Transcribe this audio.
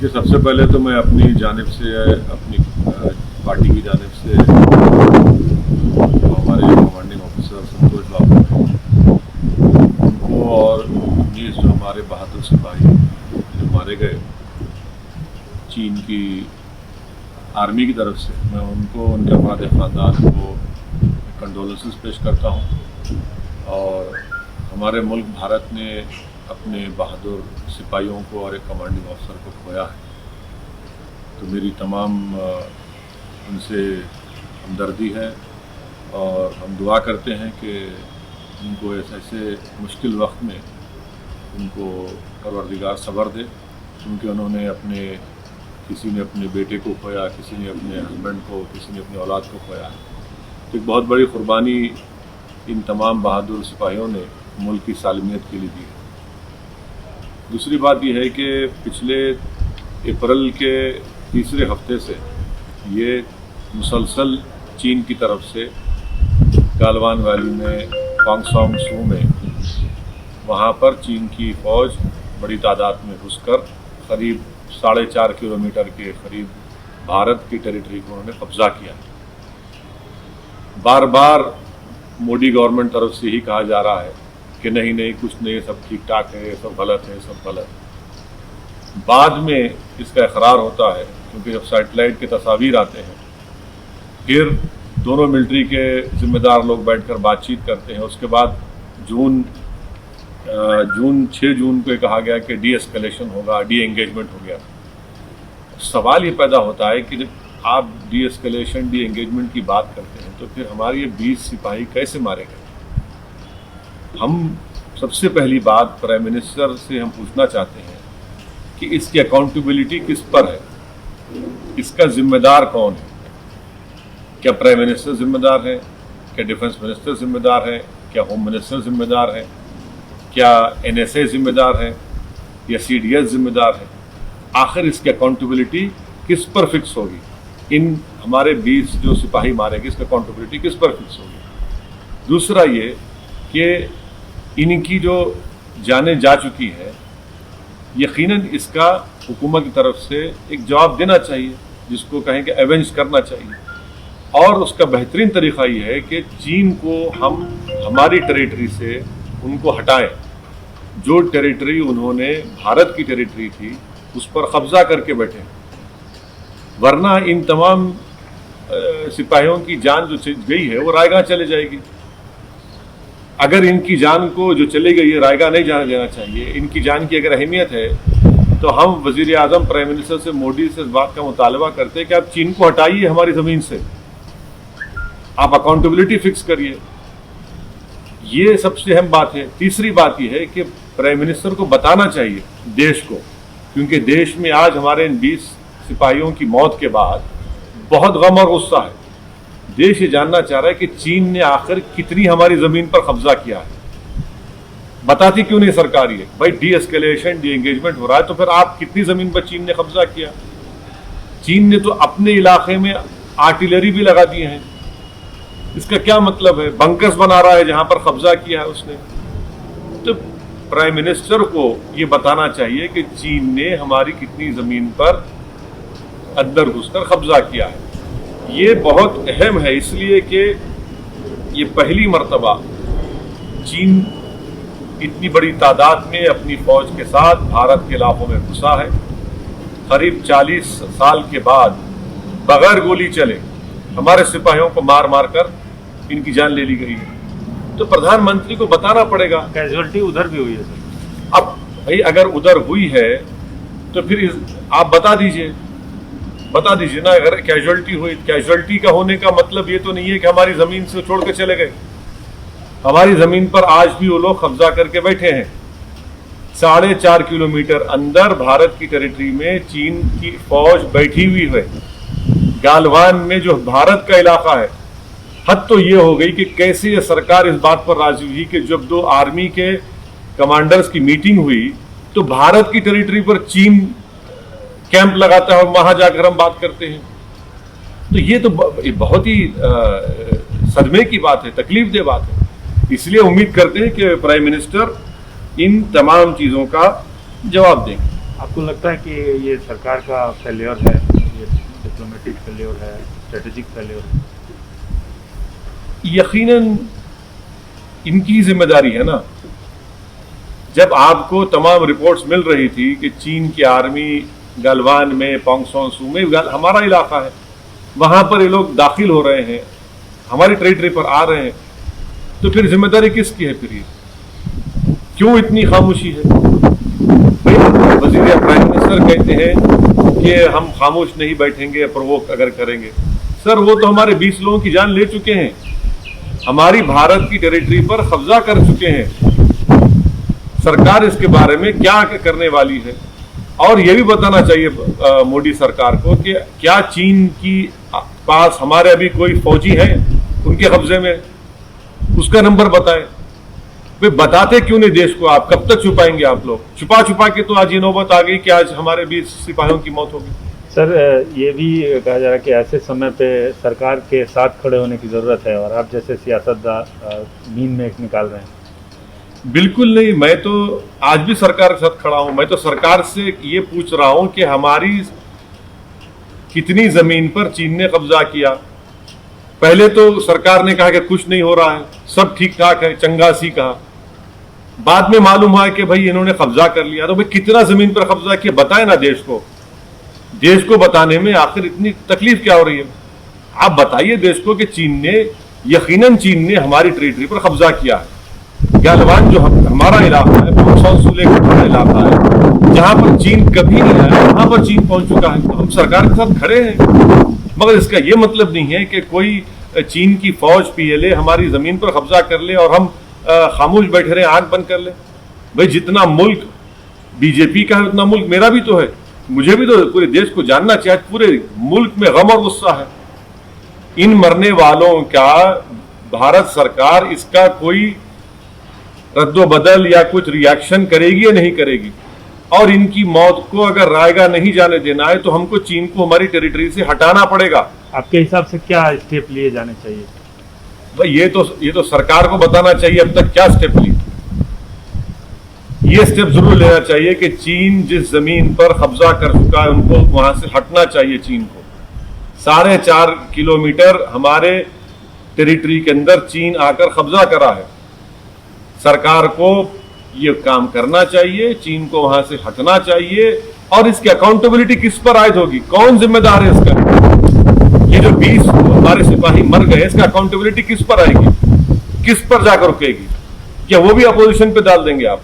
देखिए, सबसे पहले तो मैं अपनी जानिब से, अपनी पार्टी की जानिब से हमारे जो कमांडिंग ऑफिसर संतोष बाबू हैं उनको और 19 जो हमारे बहादुर सिपाही जो मारे गए चीन की आर्मी की तरफ से, मैं उनको, उनके अफराद ख़ानदान को कंडोलेंसेस पेश करता हूँ। और हमारे मुल्क भारत ने अपने बहादुर सिपाहियों को और एक कमांडिंग अफसर को खोया है, तो मेरी तमाम उनसे हमदर्दी है और हम दुआ करते हैं कि उनको ऐसे मुश्किल वक्त में उनको परवरदिगार सब्र दे, क्योंकि उन्होंने किसी ने अपने बेटे को खोया, किसी ने अपने हस्बैंड को, किसी ने अपनी औलाद को खोया है। तो एक बहुत बड़ी कुर्बानी इन तमाम बहादुर सिपाहियों ने मुल्क की सालमियत के लिए दी है। दूसरी बात यह है कि पिछले अप्रैल के तीसरे हफ्ते से ये मुसलसल चीन की तरफ से गालवान वैली में, पांगसोंग सू में, वहाँ पर चीन की फ़ौज बड़ी तादाद में घुसकर करीब 4.5 किलोमीटर के करीब भारत की टेरिटरी को उन्होंने कब्जा किया। बार बार मोदी गवर्नमेंट तरफ से ही कहा जा रहा है कि नहीं नहीं, कुछ नहीं, सब ठीक ठाक है, सब गलत है, सब गलत। बाद में इसका इकरार होता है, क्योंकि जब सैटेलाइट के तस्वीर आते हैं, फिर दोनों मिलिट्री के जिम्मेदार लोग बैठकर बातचीत करते हैं। उसके बाद 6 जून को कहा गया कि डी एस्केलेशन होगा, डी एंगेजमेंट हो गया। सवाल ये पैदा होता है कि जब आप डी एस्केलेशन, डी एंगेजमेंट की बात करते हैं, तो फिर हमारे ये 20 सिपाही कैसे मारे गए? हम सबसे पहली बात प्राइम मिनिस्टर से हम पूछना चाहते हैं कि इसकी अकाउंटेबिलिटी किस पर है, इसका जिम्मेदार कौन है? क्या प्राइम मिनिस्टर जिम्मेदार है? क्या डिफेंस मिनिस्टर जिम्मेदार है? क्या होम मिनिस्टर जिम्मेदार है? क्या NSA जिम्मेदार है या CDS जिम्मेदार है? आखिर इसकी अकाउंटेबिलिटी किस पर फिक्स होगी? इन हमारे 20 जो सिपाही मारे गए, इसकी अकाउंटेबिलिटी किस पर फिक्स होगी? दूसरा ये कि इनकी जो जानें जा चुकी है, यकीनन इसका हुकूमत की तरफ से एक जवाब देना चाहिए, जिसको कहें कि एवेंज करना चाहिए। और उसका बेहतरीन तरीक़ा ये है कि चीन को हम हमारी टेरिटरी से उनको हटाएं। जो टेरिटरी उन्होंने भारत की टेरिटरी थी, उस पर कब्जा करके बैठे, वरना इन तमाम सिपाहियों की जान जो गई है वो रायगा चले जाएगी। अगर इनकी जान को जो चली गई है रायगा नहीं जाने देना चाहिए। इनकी जान की अगर अहमियत है तो हम वज़ीर आज़म, प्राइम मिनिस्टर से, मोदी से इस बात का मुतालबा करते हैं कि आप चीन को हटाइए हमारी ज़मीन से, आप अकाउंटेबिलिटी फिक्स करिए। ये सबसे अहम बात है। तीसरी बात यह है कि प्राइम मिनिस्टर को बताना चाहिए देश को, क्योंकि देश में आज हमारे इन 20 सिपाहियों की मौत के बाद बहुत गम और गुस्सा है। देश ये जानना चाह रहा है कि चीन ने आखिर कितनी हमारी जमीन पर कब्जा किया है। बताती क्यों नहीं सरकार ये? भाई डी एस्केलेशन, डी एंगेजमेंट हो रहा है, तो फिर आप कितनी जमीन पर चीन ने कब्जा किया? चीन ने तो अपने इलाके में आर्टिलरी भी लगा दी है। इसका क्या मतलब है? बंकर्स बना रहा है जहां पर कब्जा किया है उसने। तो प्राइम मिनिस्टर को ये बताना चाहिए कि चीन ने हमारी कितनी जमीन पर अंदर घुसकर कब्जा किया है। ये बहुत अहम है, इसलिए कि ये पहली मर्तबा चीन इतनी बड़ी तादाद में अपनी फौज के साथ भारत के इलाकों में घुसा है। करीब 40 साल के बाद बगैर गोली चले हमारे सिपाहियों को मार मार कर इनकी जान ले ली गई है। तो प्रधानमंत्री को बताना पड़ेगा। कैजुअलिटी उधर भी हुई है सर। अब भाई अगर उधर हुई है तो फिर आप बता दीजिए ना। अगर कैजुअलिटी हुई, कैजुअलिटी का होने का मतलब ये तो नहीं है कि हमारी जमीन से छोड़ के चले गए। हमारी जमीन पर आज भी वो लोग कब्जा करके बैठे हैं। 4.5 किलोमीटर अंदर भारत की टेरिटरी में चीन की फौज बैठी हुई है, गालवान में जो भारत का इलाका है। हद तो ये हो गई कि कैसे ये सरकार इस बात पर राजी हुई कि जब 2 आर्मी के कमांडर्स की मीटिंग हुई तो भारत की टेरिटरी पर चीन कैंप लगाता है और वहां जाकर हम बात करते हैं। तो ये तो बहुत ही सदमे की बात है, तकलीफ दे बात है। इसलिए उम्मीद करते हैं कि प्राइम मिनिस्टर इन तमाम चीज़ों का जवाब देंगे। आपको लगता है कि ये सरकार का फेलियर है, ये डिप्लोमेटिक फेलियर है, स्ट्रेटेजिक फेलियर है? यकीनन इनकी जिम्मेदारी है ना। जब आपको तमाम रिपोर्ट्स मिल रही थी कि चीन की आर्मी गलवान में, पोंगसोन सू में, हमारा इलाका है, वहां पर ये लोग दाखिल हो रहे हैं, हमारी टेरिटरी पर आ रहे हैं, तो फिर जिम्मेदारी किसकी है? फिर ये क्यों इतनी खामोशी है? वजीर या प्राइम मिनिस्टर कहते हैं कि हम खामोश नहीं बैठेंगे प्रोवोक अगर करेंगे। सर, वो तो हमारे 20 लोगों की जान ले चुके हैं, हमारी भारत की टेरिटरी पर कब्जा कर चुके हैं। सरकार इसके बारे में क्या करने वाली है? और ये भी बताना चाहिए मोदी सरकार को कि क्या चीन की पास हमारे अभी कोई फौजी है उनके कब्जे में? उसका नंबर बताएं। वे बताते क्यों नहीं देश को? आप कब तक छुपाएंगे? आप लोग छुपा छुपा के तो आज ये नौबत आ गई कि आज हमारे 20 सिपाहियों की मौत होगी। सर, ये भी कहा जा रहा है कि ऐसे समय पे सरकार के साथ खड़े होने की ज़रूरत है और आप जैसे सियासतदान नींद में निकाल रहे हैं। बिल्कुल नहीं, मैं तो आज भी सरकार के साथ खड़ा हूं। मैं तो सरकार से ये पूछ रहा हूं कि हमारी कितनी जमीन पर चीन ने कब्जा किया। पहले तो सरकार ने कहा कि कुछ नहीं हो रहा है, सब ठीक ठाक है, चंगासी कहा। बाद में मालूम हुआ कि भाई इन्होंने कब्जा कर लिया। तो भाई कितना जमीन पर कब्जा किया बताएं ना देश को। देश को बताने में आखिर इतनी तकलीफ क्या हो रही है? आप बताइए देश को कि चीन ने, यकीनन चीन ने हमारी टेरिटरी पर कब्जा किया है। गलवान जो हमारा इलाका है, पोंगसोन सू लेक हमारा इलाका है, जहां पर चीन कभी नहीं आया, वहां पर चीन पहुंच चुका है। तो हम सरकार के साथ खड़े हैं, मगर इसका यह मतलब नहीं है कि कोई चीन की फौज पीएलए हमारी जमीन पर कब्जा कर ले और हम खामोश बैठे रहे, आंख बंद कर ले। भाई जितना मुल्क बीजेपी का है उतना मुल्क मेरा भी तो है, मुझे भी तो पूरे देश को जानना चाहिए। पूरे मुल्क में गम और गुस्सा है। इन मरने वालों का भारत सरकार इसका कोई रद्दोबदल या कुछ रिएक्शन करेगी या नहीं करेगी? और इनकी मौत को अगर रायगा नहीं जाने देना है तो हमको चीन को हमारी टेरिटरी से हटाना पड़ेगा। आपके हिसाब से क्या स्टेप लिए जाने चाहिए? भाई ये तो सरकार को बताना चाहिए अब तक क्या स्टेप लिए। ये स्टेप जरूर लेना चाहिए कि चीन जिस जमीन पर कब्जा कर चुका है उनको वहां से हटना चाहिए। चीन को 4.5 किलोमीटर हमारे टेरिटरी के अंदर चीन आकर कब्जा करा है। सरकार को ये काम करना चाहिए, चीन को वहां से हटना चाहिए। और इसकी अकाउंटेबिलिटी किस पर आयद होगी? कौन जिम्मेदार है इसका? ये जो 20 हमारे सिपाही मर गए, इसका अकाउंटेबिलिटी किस पर आएगी? किस पर जाकर रुकेगी? क्या वो भी अपोजिशन पे डाल देंगे आप?